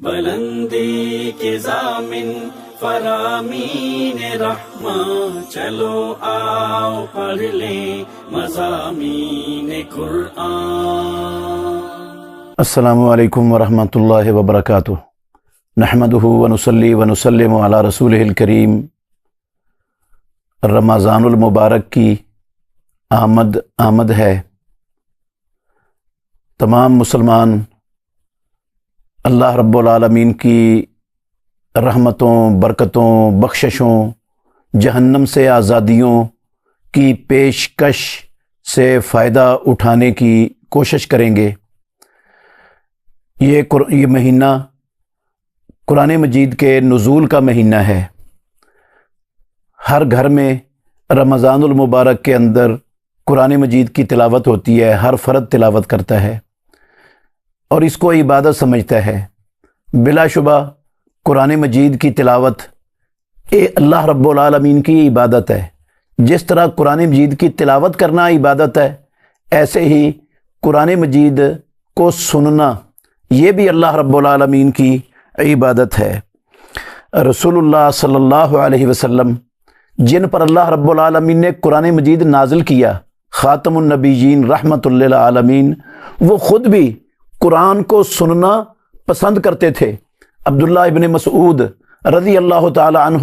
بلندی کے ضامن فرامین رحماں، چلو آؤ پڑھ لیں مضامین قرآن۔ السلام علیکم ورحمۃ اللہ وبرکاتہ۔ نحمدہ ونصلی ونسلم علی رسولہ الکریم۔ رمضان المبارک کی آمد ہے۔ تمام مسلمان اللہ رب العالمین کی رحمتوں، برکتوں، بخششوں، جہنم سے آزادیوں کی پیشکش سے فائدہ اٹھانے کی کوشش کریں گے۔ یہ مہینہ قرآن مجید کے نزول کا مہینہ ہے۔ ہر گھر میں رمضان المبارک کے اندر قرآن مجید کی تلاوت ہوتی ہے، ہر فرد تلاوت کرتا ہے اور اس کو عبادت سمجھتا ہے۔ بلا شبہ قرآن مجید کی تلاوت اللہ رب العالمین کی عبادت ہے۔ جس طرح قرآن مجید کی تلاوت کرنا عبادت ہے، ایسے ہی قرآن مجید کو سننا یہ بھی اللہ رب العالمین کی عبادت ہے۔ رسول اللہ صلی اللہ علیہ وسلم جن پر اللہ رب العالمین نے قرآن مجید نازل کیا، خاتم النبیین رحمۃ للعالمین، وہ خود بھی قرآن کو سننا پسند کرتے تھے۔ عبداللہ ابن مسعود رضی اللہ تعالی عنہ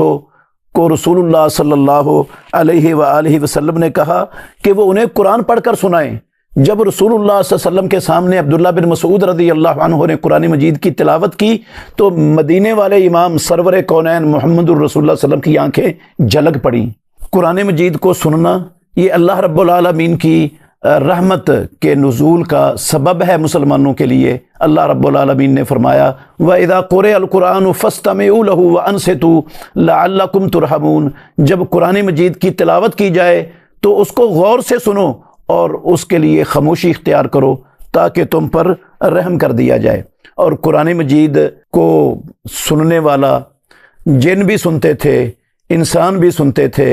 کو رسول اللہ صلی اللہ علیہ وآلہ وسلم نے کہا کہ وہ انہیں قرآن پڑھ کر سنائیں۔ جب رسول اللہ صلی اللہ علیہ وسلم کے سامنے عبداللہ بن مسعود رضی اللہ عنہ نے قرآن مجید کی تلاوت کی تو مدینے والے امام سرور کونین محمد الرسول اللہ صلی اللہ علیہ وسلم کی آنکھیں جھلک پڑیں۔ قرآن مجید کو سننا یہ اللہ رب العالمین کی رحمت کے نزول کا سبب ہے مسلمانوں کے لیے۔ اللہ رب العالمین نے فرمایا وَإِذَا قُرِئَ الْقُرْآنُ فَاسْتَمِعُوا لَهُ وَأَنصِتُوا لَعَلَّكُمْ تُرْحَمُونَ۔ جب قرآن مجید کی تلاوت کی جائے تو اس کو غور سے سنو اور اس کے لیے خاموشی اختیار کرو تاکہ تم پر رحم کر دیا جائے۔ اور قرآن مجید کو سننے والا جن بھی سنتے تھے، انسان بھی سنتے تھے۔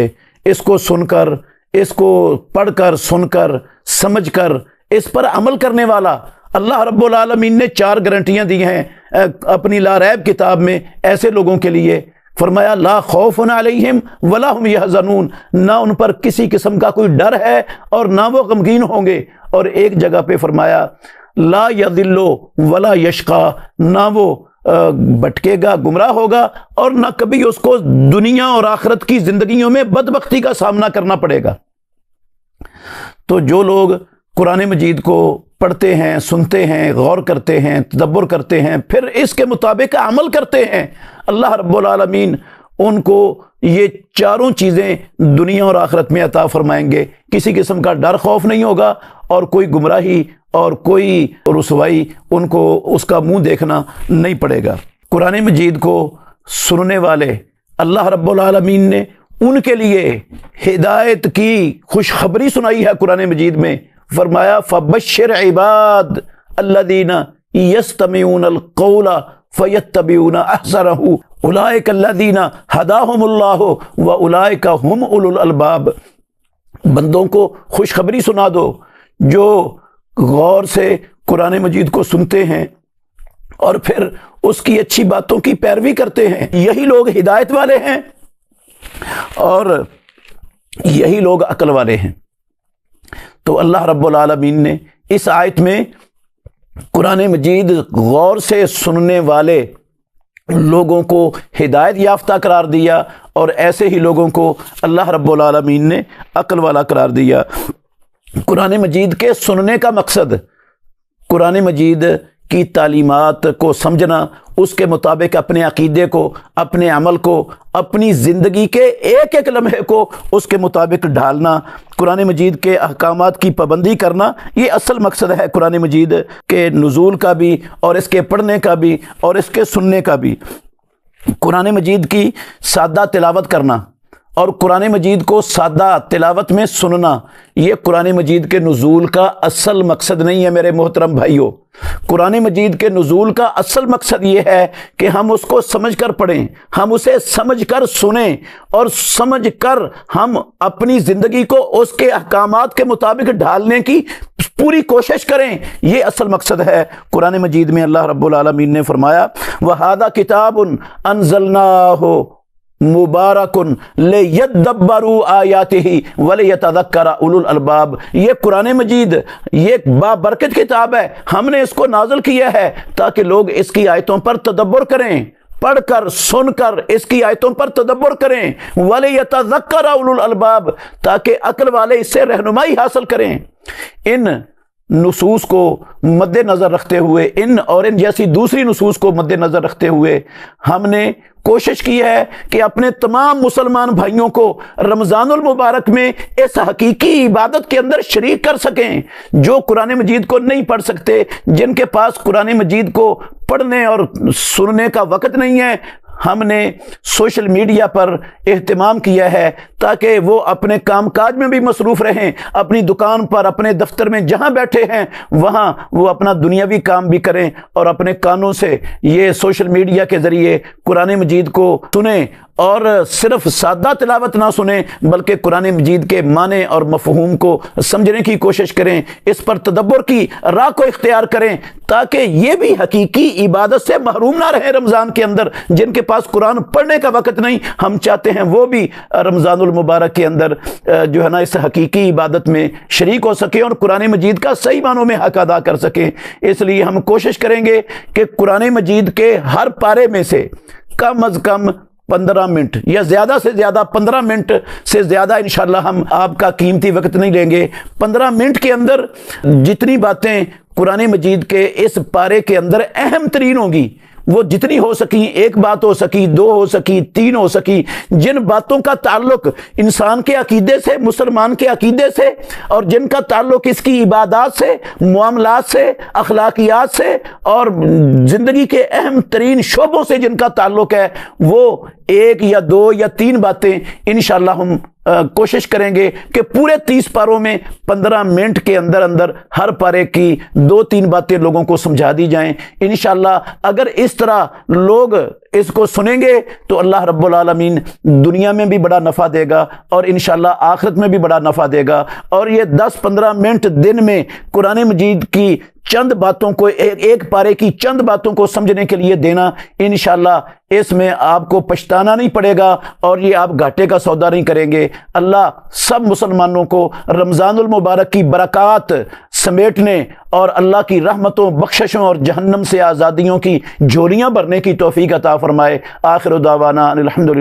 اس کو سن کر، اس کو پڑھ کر، سن کر، سمجھ کر اس پر عمل کرنے والا اللہ رب العالمین نے 4 گارنٹیاں دی ہیں اپنی لا ریب کتاب میں ایسے لوگوں کے لیے۔ فرمایا لا خوف علیہم ولا هم یحزنون، نہ ان پر کسی قسم کا کوئی ڈر ہے اور نہ وہ غمگین ہوں گے۔ اور ایک جگہ پہ فرمایا لا یضل ولا یشقی، نہ وہ بھٹکے گا، گمراہ ہوگا، اور نہ کبھی اس کو دنیا اور آخرت کی زندگیوں میں بدبختی کا سامنا کرنا پڑے گا۔ تو جو لوگ قرآن مجید کو پڑھتے ہیں، سنتے ہیں، غور کرتے ہیں، تدبر کرتے ہیں، پھر اس کے مطابق عمل کرتے ہیں، اللہ رب العالمین ان کو یہ 4 چیزیں دنیا اور آخرت میں عطا فرمائیں گے۔ کسی قسم کا ڈر خوف نہیں ہوگا اور کوئی گمراہی اور کوئی رسوائی ان کو اس کا منہ دیکھنا نہیں پڑے گا۔ قرآن مجید کو سننے والے اللہ رب العالمین نے ان کے لیے ہدایت کی خوشخبری سنائی ہے قرآن مجید میں۔ فرمایا فبشر عباد الذین یستمعون القول فیتبعون احسنہ اولئک الذین ہداہم اللہ واولئک هم اولو الالباب۔ بندوں کو خوشخبری سنا دو جو غور سے قرآن مجید کو سنتے ہیں اور پھر اس کی اچھی باتوں کی پیروی کرتے ہیں، یہی لوگ ہدایت والے ہیں اور یہی لوگ عقل والے ہیں۔ تو اللہ رب العالمین نے اس آیت میں قرآن مجید غور سے سننے والے لوگوں کو ہدایت یافتہ قرار دیا اور ایسے ہی لوگوں کو اللہ رب العالمین نے عقل والا قرار دیا۔ قرآن مجید کے سننے کا مقصد قرآن مجید کی تعلیمات کو سمجھنا، اس کے مطابق اپنے عقیدے کو، اپنے عمل کو، اپنی زندگی کے ایک ایک لمحے کو اس کے مطابق ڈھالنا، قرآن مجید کے احکامات کی پابندی کرنا، یہ اصل مقصد ہے قرآن مجید کے نزول کا بھی اور اس کے پڑھنے کا بھی اور اس کے سننے کا بھی۔ قرآن مجید کی سادہ تلاوت کرنا اور قرآن مجید کو سادہ تلاوت میں سننا یہ قرآن مجید کے نزول کا اصل مقصد نہیں ہے میرے محترم بھائیوں۔ قرآن مجید کے نزول کا اصل مقصد یہ ہے کہ ہم اس کو سمجھ کر پڑھیں، ہم اسے سمجھ کر سنیں اور سمجھ کر ہم اپنی زندگی کو اس کے احکامات کے مطابق ڈھالنے کی پوری کوشش کریں، یہ اصل مقصد ہے۔ قرآن مجید میں اللہ رب العالمین نے فرمایا وَهَذَا كِتَابٌ أَنزَلْنَاهُ مُبَارَكٌ لِيَدَّبَّرُوا آيَاتِهِ وَلِيَتَذَكَّرَ أُولُو الْأَلْبَابِ، یہ قرآن مجید یہ بابرکت کتاب ہے، ہم نے اس کو نازل کیا ہے تاکہ لوگ اس کی آیتوں پر تدبر کریں، پڑھ کر سن کر اس کی آیتوں پر تدبر کریں، وَلِيَتَذَكَّرَ أُولُو الْأَلْبَابِ، تاکہ عقل والے اس سے رہنمائی حاصل کریں۔ ان نصوص کو مد نظر رکھتے ہوئے، ان اور ان جیسی دوسری نصوص کو مد نظر رکھتے ہوئے ہم نے کوشش کی ہے کہ اپنے تمام مسلمان بھائیوں کو رمضان المبارک میں اس حقیقی عبادت کے اندر شریک کر سکیں۔ جو قرآن مجید کو نہیں پڑھ سکتے، جن کے پاس قرآن مجید کو پڑھنے اور سننے کا وقت نہیں ہے، ہم نے سوشل میڈیا پر اہتمام کیا ہے تاکہ وہ اپنے کام کاج میں بھی مصروف رہیں، اپنی دکان پر، اپنے دفتر میں جہاں بیٹھے ہیں وہاں وہ اپنا دنیاوی کام بھی کریں اور اپنے کانوں سے یہ سوشل میڈیا کے ذریعے قرآن مجید کو سنیں، اور صرف سادہ تلاوت نہ سنیں بلکہ قرآن مجید کے معنی اور مفہوم کو سمجھنے کی کوشش کریں، اس پر تدبر کی راہ کو اختیار کریں تاکہ یہ بھی حقیقی عبادت سے محروم نہ رہیں رمضان کے اندر۔ جن کے پاس قرآن پڑھنے کا وقت نہیں، ہم چاہتے ہیں وہ بھی رمضان المبارک کے اندر جو ہے نا اس حقیقی عبادت میں شریک ہو سکیں اور قرآن مجید کا صحیح معنوں میں حق ادا کر سکیں۔ اس لیے ہم کوشش کریں گے کہ قرآن مجید کے ہر پارے میں سے کم از کم 15 منٹ یا زیادہ سے زیادہ 15 منٹ سے زیادہ انشاءاللہ ہم آپ کا قیمتی وقت نہیں لیں گے۔ 15 منٹ کے اندر جتنی باتیں قرآن مجید کے اس پارے کے اندر اہم ترین ہوں گی، وہ جتنی ہو سکی، ایک بات ہو سکی، 2 ہو سکی، 3 ہو سکی، جن باتوں کا تعلق انسان کے عقیدے سے، مسلمان کے عقیدے سے، اور جن کا تعلق اس کی عبادات سے، معاملات سے، اخلاقیات سے اور زندگی کے اہم ترین شعبوں سے جن کا تعلق ہے، وہ 1 یا 2 یا 3 باتیں انشاءاللہ ہم کوشش کریں گے کہ پورے 30 پاروں میں 15 منٹ کے اندر اندر ہر پارے کی 2-3 باتیں لوگوں کو سمجھا دی جائیں۔ انشاءاللہ اگر اس طرح لوگ اس کو سنیں گے تو اللہ رب العالمین دنیا میں بھی بڑا نفع دے گا اور انشاءاللہ آخرت میں بھی بڑا نفع دے گا۔ اور یہ 10-15 منٹ دن میں قرآن مجید کی چند باتوں کو، ایک پارے کی چند باتوں کو سمجھنے کے لیے دینا، انشاءاللہ اس میں آپ کو پچھتانا نہیں پڑے گا اور یہ آپ گھاٹے کا سودا نہیں کریں گے۔ اللہ سب مسلمانوں کو رمضان المبارک کی برکات سمیٹنے اور اللہ کی رحمتوں، بخششوں اور جہنم سے آزادیوں کی جھولیاں بھرنے کی توفیق عطا فرمائے۔ آخر دعوانا الحمدللہ۔